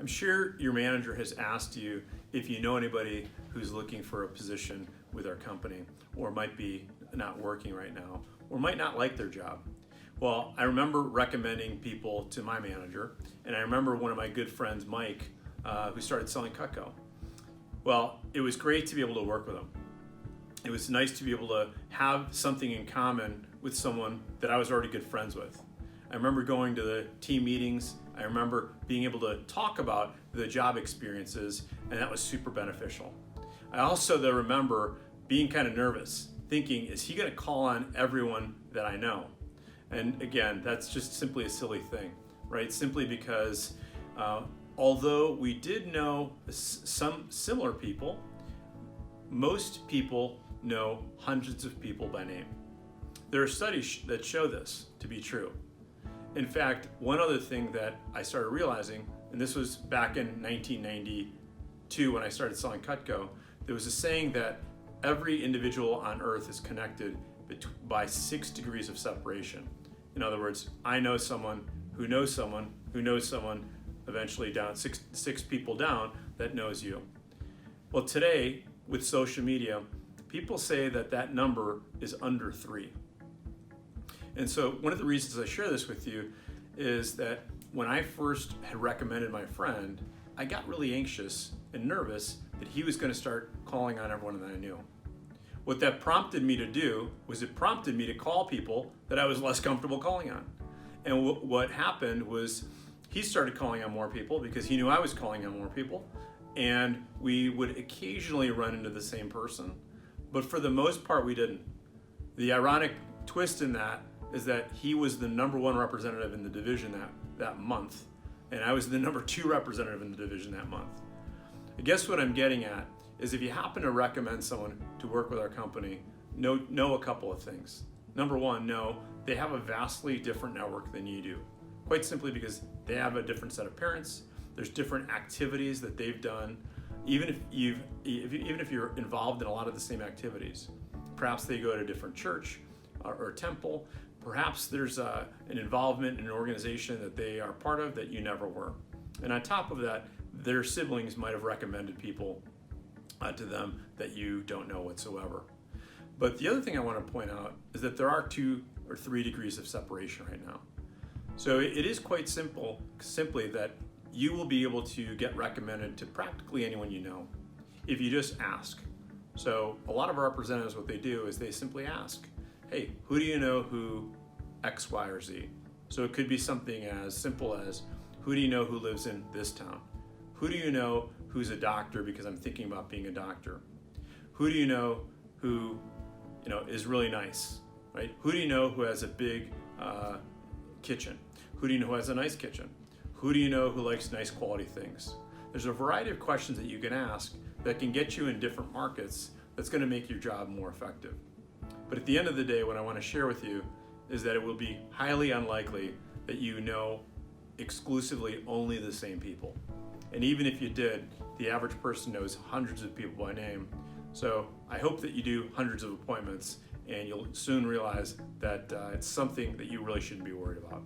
I'm sure your manager has asked you if you know anybody who's looking for a position with our company, or might be not working right now, or might not like their job. Well, I remember recommending people to my manager, and I remember one of my good friends, Mike, who started selling Cutco. Well, it was great to be able to work with him. It was nice to be able to have something in common with someone that I was already good friends with. I remember going to the team meetings. I remember being able to talk about the job experiences, and that was super beneficial. I also though remember being kind of nervous, thinking, is he going to call on everyone that I know? And again, that's just simply a silly thing, right? Simply because although we did know some similar people, most people know hundreds of people by name. There are studies that show this to be true. In fact, one other thing that I started realizing, and this was back in 1992 when I started selling Cutco, there was a saying that every individual on earth is connected by 6 degrees of separation. In other words, I know someone who knows someone who knows someone, eventually down six people down that knows you. Well, today with social media, people say that that number is under 3. And so one of the reasons I share this with you is that when I first had recommended my friend, I got really anxious and nervous that he was going to start calling on everyone that I knew. What that prompted me to do was it prompted me to call people that I was less comfortable calling on. And what happened was he started calling on more people because he knew I was calling on more people, and we would occasionally run into the same person, but for the most part we didn't. The ironic twist in that is that he was the number 1 representative in the division that month, and I was the number 2 representative in the division that month. I guess what I'm getting at is if you happen to recommend someone to work with our company, know a couple of things. Number 1, know they have a vastly different network than you do. Quite simply because they have a different set of parents, there's different activities that they've done, even if you're involved in a lot of the same activities. Perhaps they go to a different church or temple. Perhaps there's an involvement in an organization that they are part of that you never were. And on top of that, their siblings might have recommended people to them that you don't know whatsoever. But the other thing I want to point out is that there are 2 or 3 degrees of separation right now. So it is quite simply that you will be able to get recommended to practically anyone you know if you just ask. So a lot of our representatives, what they do is they simply ask, hey, who do you know who X, Y, or Z? So it could be something as simple as, who do you know who lives in this town? Who do you know who's a doctor because I'm thinking about being a doctor? Who do you know who is really nice, right? Who do you know who has a big kitchen? Who do you know who has a nice kitchen? Who do you know who likes nice quality things? There's a variety of questions that you can ask that can get you in different markets that's going to make your job more effective. But at the end of the day, what I want to share with you is that it will be highly unlikely that you know exclusively only the same people. And even if you did, the average person knows hundreds of people by name. So I hope that you do hundreds of appointments, and you'll soon realize that it's something that you really shouldn't be worried about.